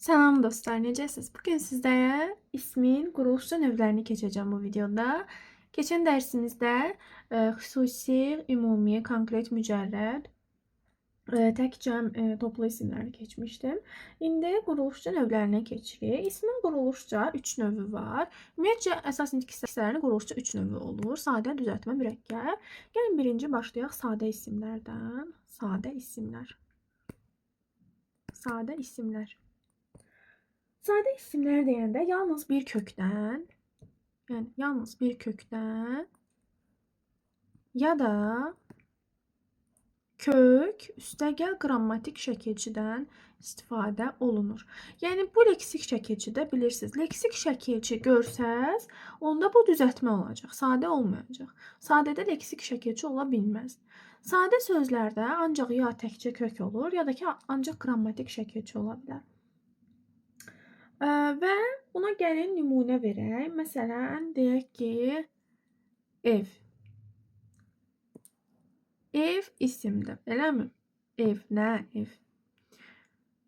Salam dostlar, necəsiniz? Bugün sizlərə ismin quruluşçu növlərini keçəcəm bu videoda. Keçən dərsimizdə xüsusi, ümumi, konkret, mücərrəd, tək cəm, toplu isimləri keçmişdim. İndi quruluşçu növlərinə keçirik. İsmin quruluşca 3 növü var. Ümumiyyətcə, əsas indekslərini quruluşca 3 növü olur. Sadə, düzəltmə, mürəkkəb. Gəlin birinci başlayaq sadə isimlərdən. Sadə isimlər. Sadə isimlər. Sadə isimlər deyəndə yalnız bir kökdən, yəni yalnız bir kökdən ya da kök üstəgəl qrammatik şəkilçidən istifadə olunur. Yəni bu leksik şəkilçidə bilirsiniz, leksik şəkilçi görsəz, onda bu düzəltmə olacaq, sadə olmayacaq. Sadədə leksik şəkilçi ola bilməz. Sadə sözlərdə ancaq ya təkcə kök olur, ya da ki ancaq qrammatik şəkilçi ola bilər. Və buna gəlin nümunə verək. Məsələn, deyək ki, ev. Ev isimdir, eləmi? Ev, nə ev?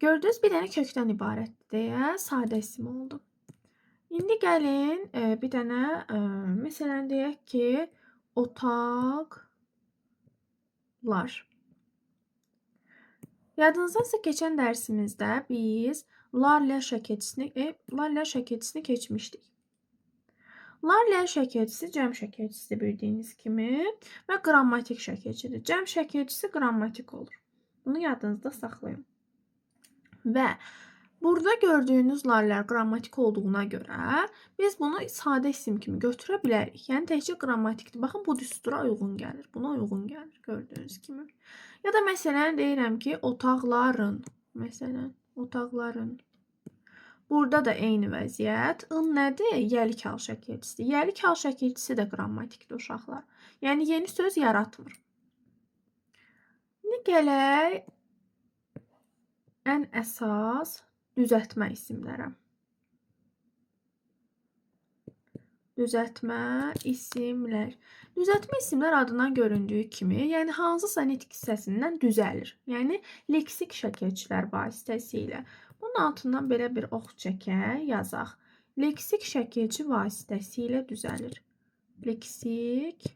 Gördünüz, bir dənə kökdən ibarətdir deyə sadə isim oldu. İndi gəlin bir dənə, məsələn, deyək ki, otaqlar. Yadınızdaysa keçən dərsimizdə biz lar-lə şəkilçisini keçmişdik. Lar-lə şəkilçisi cəm şəkilçisi bildiyiniz kimi və qrammatik şəkilçidir. Cəm şəkilçisi qrammatik olur. Bunu yadınızda saxlayın. Və burada gördüyünüz lar-lər qrammatik olduğuna görə biz bunu sadə isim kimi götürə bilərik. Yəni təkcə qrammatikdir. Baxın, bu düstura uyğun gəlir. Buna uyğun gəlir gördüyünüz kimi. Ya da məsələn deyirəm ki, otaqların. Məsələn, otaqların. Burada da eyni vəziyyət. In nədir? Yəlik hal şəkilçisidir. Yəlik hal şəkilçisi də qrammatikdir uşaqlar. Yəni yeni söz yaratmır. İndi gələk ən əsas düzəltmə isimlərə. Düzəltmə isimlər. Düzəltmə isimlər adından göründüyü kimi, yəni hansısa nitq hissəsindən düzəlir. Yəni leksik şəkilçilər vasitəsilə. Bunun altından belə bir ox çəkək, yazaq. Leksik şəkilçi vasitəsilə düzəlir. Leksik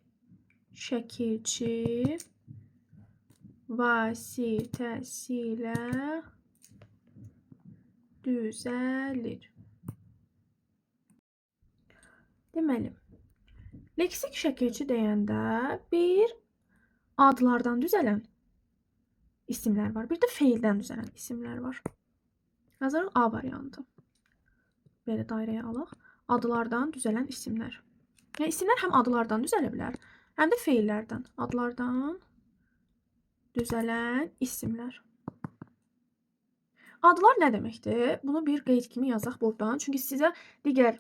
şəkilçi vasitəsilə düzəlir. Deməli, leksik şəkilçi deyəndə bir adlardan düzələn isimlər var, bir də feildən düzələn isimlər var. Yazarıq A variantı. Belə dairəyə alaq. Adlardan düzələn isimlər. Yəni isimlər həm adlardan düzələ bilər, həm də feillərdən. Adlardan düzələn isimlər. Adlar nə deməkdir? Bunu bir qeyd kimi yazaq buradan. Çünki sizə digər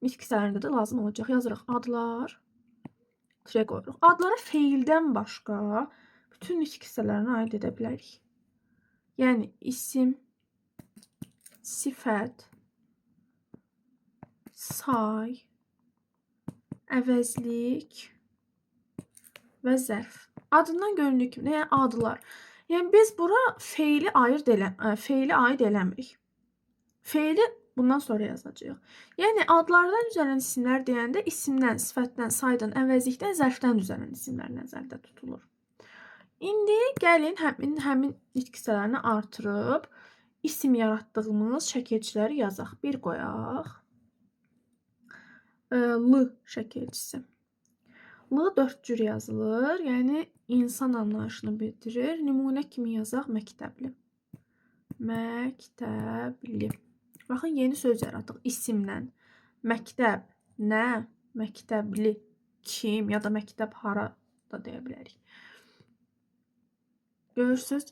nitq hissələrində də lazım olacaq. Yazırıq adlar. Türə qoyuruq. Adlara feildən başqa bütün nitq hissələrini aid edə bilərik. Yəni isim, sifət, say, əvəzlik və zərf. Adından göründüyü kimi, yəni adlar. Yəni biz bura feili aid eləmirik. Feili bundan sonra yazacağıq. Yəni adlardan düzələn isimlər deyəndə isimdən, sifətdən, saydan, əvəzlikdən, zərfdən düzələn isimlər nəzərdə tutulur. İndi gəlin həmin nitq hissələrini artırıb isim yaratdığımız şəkilçiləri yazaq. Bir qoyaq. L şəkilçisi. L 4 cür yazılır. Yəni insan anlayışını bildirir. Nümunə kimi yazaq məktəbli. Məktəbli. Baxın, yeni söz yaratdıq isimdən. Məktəb, nə? Məktəbli, kim? Ya da məktəb hara da deyə bilərik. Görürsünüz,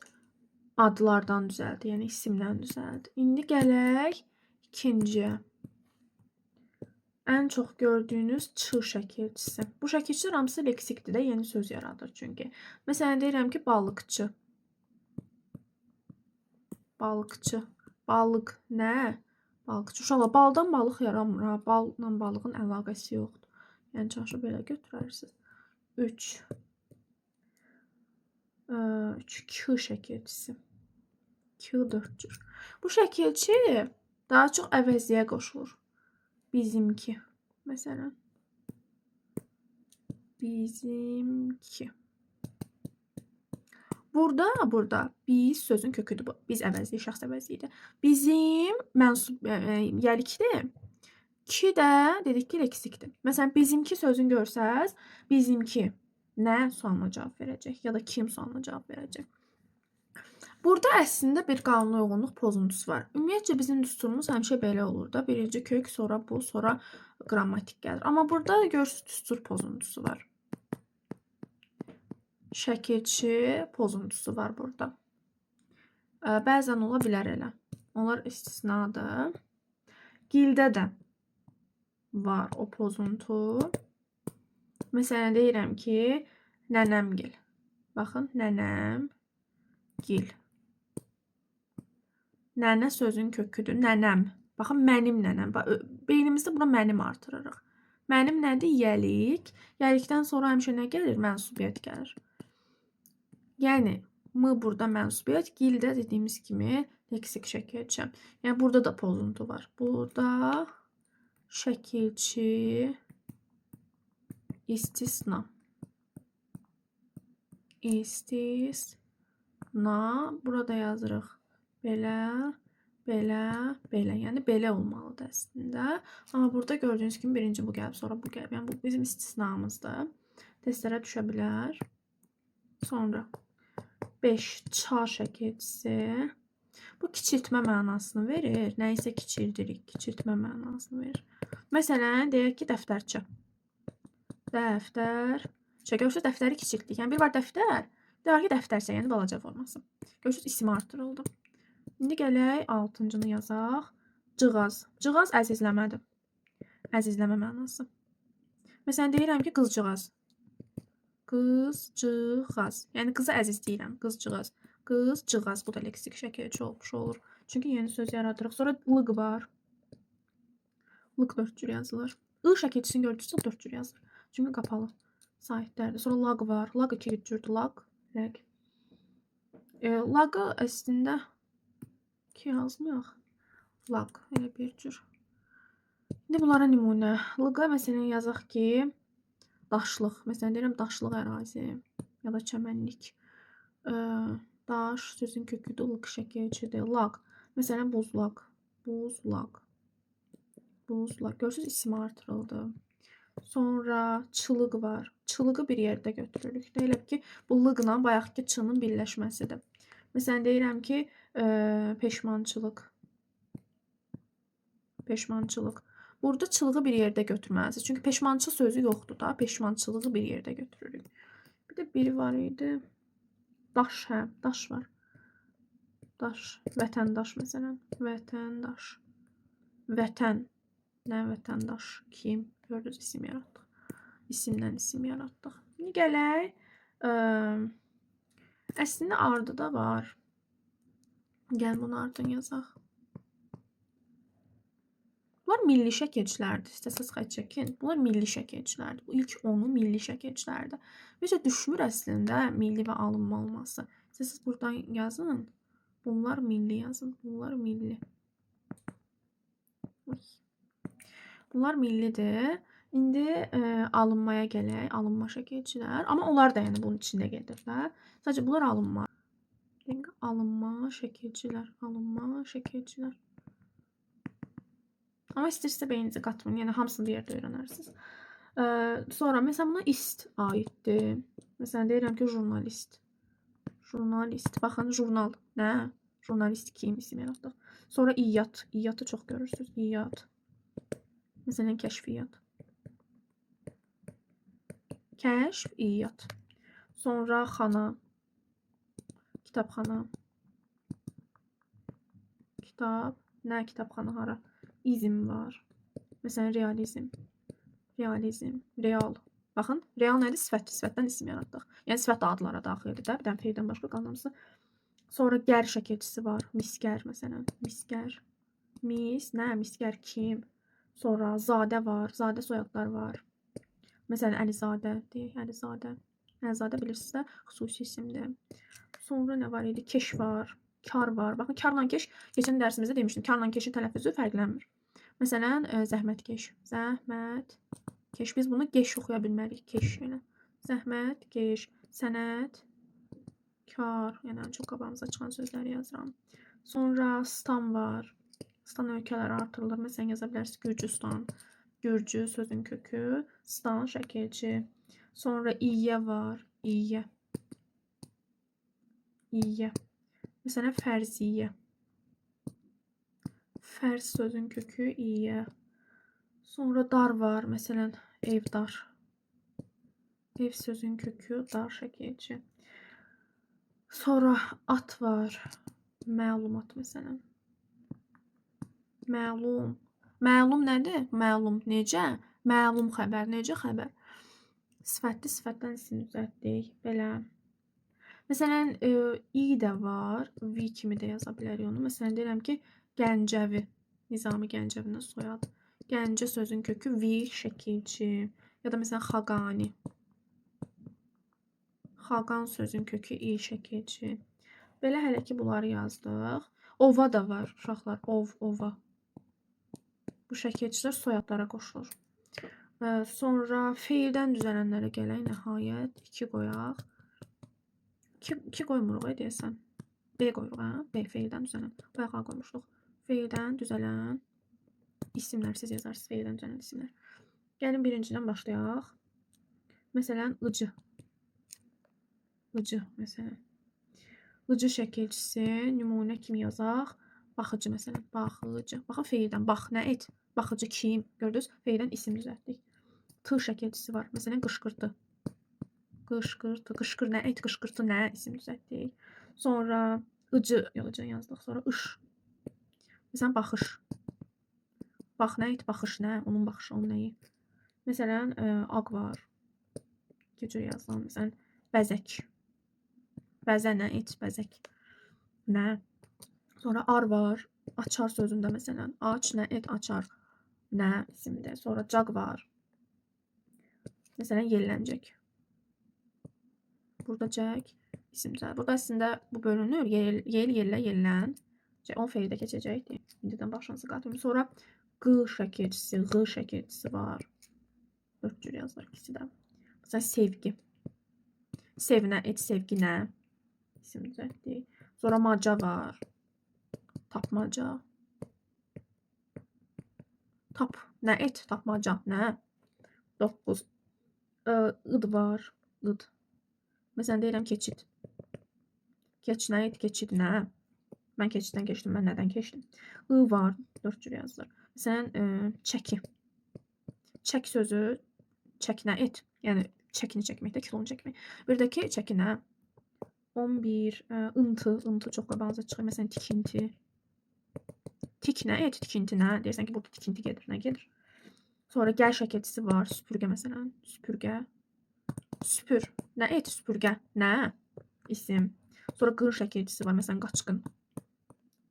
adlardan düzəldi, yəni isimdən düzəldi. İndi gələk ikinciyə. Ən çox gördüyünüz ç şəkilçisi. Bu şəkilçilər hamısı leksikdir də, yeni söz yaradır çünki. Məsələn, deyirəm ki, balıqçı. Balıqçı. Balıq nə? Balıqçı. Uşaqlar, baldan balıq yaranmır. Balla balığın əlaqəsi yoxdur. Yəni çalışıb belə götürərsiniz. 3 K şəkilçisi. 2, 4 cür. Bu şəkilçi daha çox əvəziyə qoşulur. Bizimki. Məsələn. Bizimki. Burada biz sözün köküdür bu. Biz əvəzliyi, şəxs əvəzliyidir. Bizim mənsub yəlikdir. Ki də dedik ki, leksikdir. Məsələn, bizimki sözünü görsəz, bizimki nə sualına cavab verəcək ya da kim sualına cavab verəcək. Burada əslində bir qanuna uyğunluq pozuntusu var. Ümumiyyətcə bizim düsturumuz həmişə belə olur da. Birinci kök, sonra bu, sonra qrammatik gəlir. Amma burada görürsünüz düstur pozuntusu var. Şəkilçi pozuntusu var burada. Bəzən ola bilər elə. Onlar istisnadır. Gildə də var o pozuntu. Məsələn, deyirəm ki, nənəmgil. Baxın, nənəmgil. Nənə sözün köküdür. Nənəm. Baxın, mənim nənəm. Beynimizdə buna mənim artırırıq. Mənim nədir? Yəlik. Yəlikdən sonra həmişə nə gəlir? Mənsubiyyət gəlir. Yəni, m burada mənsubiyyət, gildə dediyimiz kimi leksik şəkilçi. Yəni, burada da pozuntu var. Burada şəkilçi istisna. İstisna. Burada yazırıq. Belə, belə, belə. Yəni, belə olmalıdır əslində. Amma burada gördüyünüz kimi birinci bu gəlib, sonra bu gəlib. Yəni, bu bizim istisnamızdır. Testlərə düşə bilər. Sonra 5. Çar şəkilçisi. Bu kiçiltmə mənasını verir. Nəyisə kiçildirik. Kiçiltmə mənasını verir. Məsələn, deyək ki, dəftərçə. Dəftərçə. Görürsünüz, dəftəri kiçiltdik. Yəni, bir var dəftər, bir var ki, dəftərçə, yəni balaca forması. Görürsünüz, isim artırıldı. İndi gələk 6-cını yazaq. Cığaz. Cığaz əzizləmədir. Əzizləmə mənası. Məsələn, deyirəm ki, qızcığaz. Qızcığaz. Yəni, qızı əzizləyirəm. Qızcığaz. Qızcığaz. Bu da leksik şəkilçi olmuş olur. Çünki yeni söz yaradırıq. Sonra lıq var. Lıq 4 cür yazılır. I şəkilçisini gördükcə 4 cür yazılır. Çünki qapalı sahitlərdir. Sonra lag var. Lag 2 cürdür. Lag. Ləq. Lagı əslində ki yazmayaq. Lag. Elə bir cür. İndi bunlara nümunə. Lıqa məsələn yazaq ki, daşlıq. Məsələn, deyirəm daşlıq ərazi ya da çəmənlik. Daş sözün köküdür. Lıq şəkilçidir. Lag. Məsələn, buzlaq. Buzlaq. Buzlaq. Görürsünüz, isim artırıldı. Sonra çılıq var. Çılığı bir yerdə götürürük. Deyiləm ki, bu lıqla bayaqki çının birləşməsidir. Məsələn, deyirəm ki, peşmançılıq. Peşmançılıq. Burada çılığı bir yerdə götürməlisiniz. Çünki peşmançı sözü yoxdur da. Peşmançılığı bir yerdə götürürük. Bir də biri var idi. Daş, hə. Daş var. Daş. Vətəndaş məsələn. Vətəndaş. Vətən. Nə vətəndaş? Kim? Gördünüz, isim yaratdıq. İsimdən isim yaratdıq. İndi gələk. Əslində ardı da var. Gəl bunu ardın yazaq. Bunlar milli şəkilçilərdir. İstəsəz xət çəkin. Bunlar milli şəkilçilərdir. Bu ilk 10-u milli şəkilçilərdir. Bizə düşmür əslində milli və alınma olması. İstəsəz buradan yazın. Bunlar milli yazın. Bunlar milli. Bunlar millidir. İndi alınmaya gələk. Alınma şəkilçilər. Amma onlar da yəni bunun içində gedirlər. Sadəcə bunlar alınma. Alınma şəkilçilər. Alınma şəkilçilər. Amma istəyirsə beyninizə qatmayın. Yəni hamısını bir yerdə öyrənərsiniz. Sonra məsələn buna ist aiddir. Məsələn deyirəm ki, jurnalist. Jurnalist. Baxın, jurnal. Nə? Jurnalist kim isim yaratdıq. Sonra iyyat. İyyatı çox görürsünüz. İyyat. Məsələn, kəşfiyyat. Kəşf, iyyat. Sonra xana. Kitabxana. Kitab. Nə kitabxana hara? İzm var. Məsələn, realizm. Realizm. Real. Baxın, real nədir? Sifət. Sifətdən isim yaratdıq. Yəni, sifət adlara daxildir də. Bir dənə feildən başqa qalmamızı. Sonra gər şəkilçisi var. Miskər, məsələn. Miskər. Mis, nə? Miskər kim? Sonra zadə var. Zadə soyadlar var. Məsələn, Əlizadə deyək. Əlizadə. Əlizadə bilirsiniz də xüsusi isimdir. Sonra nə var idi? Keş var. Kar var. Baxın, karla keş keçən dərsimizdə demişdim. Karla keşin tələffüzü fərqlənmir. Məsələn, zəhmətkeş. Zəhmətkeş. Biz bunu keş oxuya bilmərik. Keş ilə. Zəhmətkeş. Sənət. Kar. Yəni çox qabağımıza çıxan sözləri yazıram. Sonra stan var. Stan ölkələri artırılır. Məsələn, yaza bilərsiniz Gürcüstan. Gürcü sözün kökü. Stan şəkilçi. Sonra iyyə var. İyyə. İyyə. Məsələn, fərziyyə. Fərz sözün kökü iyyə. Sonra dar var. Məsələn, evdar. Ev sözün kökü dar şəkilçi. Sonra at var. Məlumat məsələn. Məlum. Məlum nədir? Məlum. Necə? Məlum xəbər. Necə xəbər? Sifətli, sifətdən isim düzəltdik. Belə. Məsələn, i də var. V kimi də yaza bilərik onu. Məsələn, deyirəm ki, Gəncəvi. Nizami Gəncəvinin soyadı. Gəncə sözün kökü V şəkilçi. Ya da məsələn, Xaqani. Xaqan sözün kökü i şəkilçi. Belə hələ ki, bunları yazdıq. Ova da var, uşaqlar. Ova. Bu şəkilçilər soyadlara qoşulur. Sonra feildən düzələnlərə gələk. Nəhayət 2 qoyaq. 2 qoymuruq, deyəsən. B qoyuruq, hə? B feildən düzələn. Bayaq qoymuşduq. Feildən düzələn isimlər. Siz yazarsınız feildən düzələn isimlər. Gəlin birincidən başlayaq. Məsələn, ıcı. Icı, məsələn. Icı şəkilçisi, nümunə kimi yazaq. Baxıcı, məsələn. Baxıcı. Baxın, feildən. Bax, nə et? Baxıcı kim? Gördünüz? Feildən isim düzəltdik. Tı şəkilçisi var. Məsələn, qışqırtı. Qışqırtı. Qışqır nə et? Qışqırtı nə? İsim düzəltdik. Sonra ıcı yazdıq. Sonra ış. Məsələn, baxış. Bax, nə et? Baxış nə? Onun baxışı, onun nəyi? Məsələn, ağ var. İki cür yazılan. Məsələn, bəzək. Bəzə nə et? Bəzək. Nə? Sonra ar var. Açar sözündə məsələn. Aç nə et? Açar. Nə isimdir. Sonra caq var. Məsələn, yelləncək. Burada cək isimcə. Burada əslində bu bölünür. Yel, yellə, yellən. O feildə keçəcəkdir. İndidən başınızı qatırım. Sonra q şəkilçisi, ğ şəkilçisi var. 4 cür yazılır ikisi də. Məsələn, sevgi. Sevinə et, sevgi nə? İsim düzəltdik. Sonra maca var. Tapmaca. Tap. Nə et? Tapmaca. Nə? 9. Id var. Id. Məsələn, deyirəm keçid. Keç nə et? Keçid nə? Mən keçiddən keçdim. Mən nədən keçdim? I var. 4 cür yazılır. Məsələn, çəki. Çək sözü. Çək nə et? Yəni, çəkini çəkməkdə, kilonu çəkmək. Bir də ki, çəki nə? 11. Intı. Intı çox qabağınıza çıxır. Məsələn, tikinti. Tik nə et? Tikinti nə? Deyirsən ki, burada tikinti gedir. Nə gedir? Sonra gəl şəkilçisi var. Süpürgə məsələn. Süpürgə. Süpür. Nə et? Süpürgə. Nə? İsim. Sonra qın şəkilçisi var. Məsələn, qaçqın.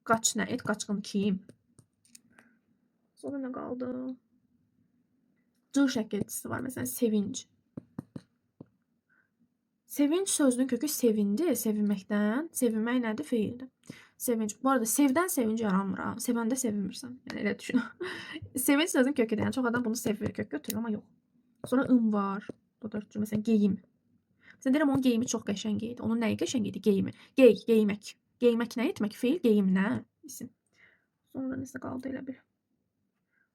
Qaç nə et? Qaçqın kim? Sonra nə qaldı? C şəkilçisi var. Məsələn, sevinc. Sevinç sözünün kökü sevindi, sevinməkdən. Sevinmək nədir? Feildir. Sevinç. Bu arada sevdən sevinç yaranmır. Sevəndə sevinmirsən. Yəni elə düşün. Sevinç sözün köküdür. Yəni çox adam bunu sevir, kök götürür, amma yox. Sonra ım var. Bu 4 cür. Məsələn, geyim. Məsələn, deyirəm onun geyimi çox qəşəng idi. Onun nəyi qəşəng idi? Geyimi. Geymək. Geymək nə etmək? Feil, geyim nə? İsim. Sonra nəsə qaldı elə bir.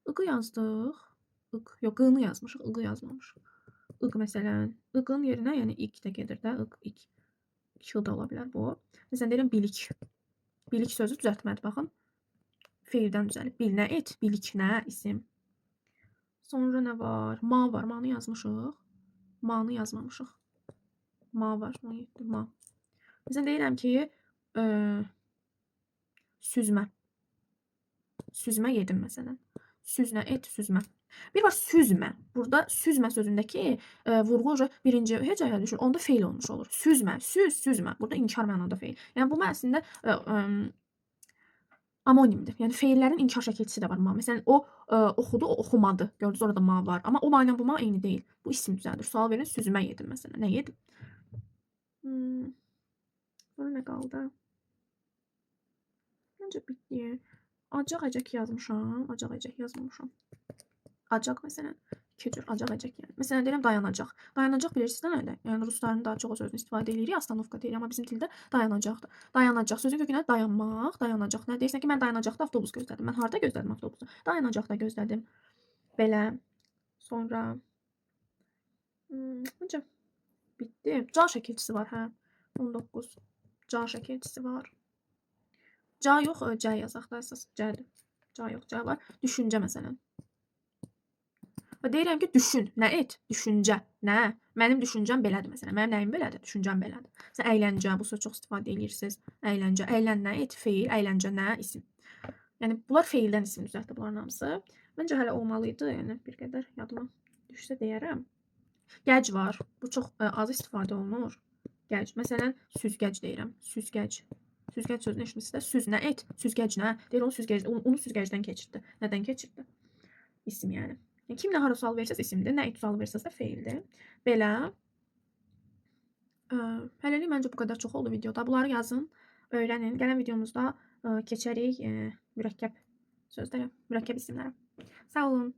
Iqı yazdıq. Iq. Yox, qını yazmışıq. Iqı yazmamışıq. Iq məsələn. Iqın yerinə, yəni iq də gedir də. Iq, iq. İki da ola bilər bu. Məsələn, deyirəm bilik. Bilik sözü düzəltmədir, baxın. Feildən düzəlib. Bil nə et? Bilik nə? İsim. Sonra nə var? Ma var. Ma'nı yazmışıq. Ma'nı yazmamışıq. Ma var. Ma. Məsələn, deyirəm ki, süzmə. Süzmə yedim məsələn. Süzmə et, süzmə. Bir var süzmə. Burada süzmə sözündəki vurğu birinci hecaya düşür. Onda feil olmuş olur. Süzmə, süzmə. Burada inkar mənada feil. Yəni bu əslində amonimdir. Yəni feillərin inkar şəkilçisi də var ma. Məsələn, o oxudu, o oxumadı. Gördünüz orada ma var. Amma o ma ilə bu ma eyni deyil. Bu isim düzəldir. Sual verin, süzmə yedim məsələn. Nə yedim? Sonra nə qaldı? Məncə bitdi. Acaq-əcək yazmışam, acaq-əcək yazmamışam. Acaq məsələn, 2 cür acaq-əcək yəni. Məsələn deyirəm dayanacaq. Dayanacaq bilirsiniz də nədir? Yəni rusların daha çox o sözünü istifadə edirik, astanovka deyirik, amma bizim dildə dayanacaqdır. Dayanacaq sözün kökündən dayanmaq, dayanacaq. Nə deyirsən ki, mən dayanacaqda avtobus gözlədim. Mən harda gözlədim avtobusu? Dayanacaqda gözlədim. Belə. Sonra necə? Bitdi. Ca şəkilçisi var, hə. 19. Ca şəkilçisi var. Ca yox, C yazaq da əsas. C'dir. Ca yox, C var. Düşüncə məsələn. Və deyirəm ki, düşün. Nə et? Düşüncə. Nə? Mənim düşüncəm belədir məsələn. Mənim nəyim belədir? Düşüncəm belədir. Məsələn, əyləncə, bu söz çox istifadə edirsiniz. Əyləncə. Əylən nə? Et, feil. Əyləncə nə? İsim. Yəni bunlar feildən isim düzəltdi bunların hamısı. Məncə hələ olmalı idi. Yəni bir qədər yadıma düşsə deyərəm. Gəc var. Bu çox az istifadə olunur. Gəc. Məsələn, süzgəc deyirəm. Süzgəc. Süzgəc sözünü eşitmisiniz də. Süz nə? Et. Süzgəc nə? Deyir onu süzgəc, onu süzgəcdən keçirdi. Nədən keçirdi? İsim yəni. Kim nə hara sual versəz isimdir, nə it sual versəz də feildir. Belə. Hələlik məncə bu qədər çox oldu videoda. Bunları yazın, öyrənin. Gələn videomuzda keçərik mürəkkəb sözlərə, mürəkkəb isimlərə. Sağ olun.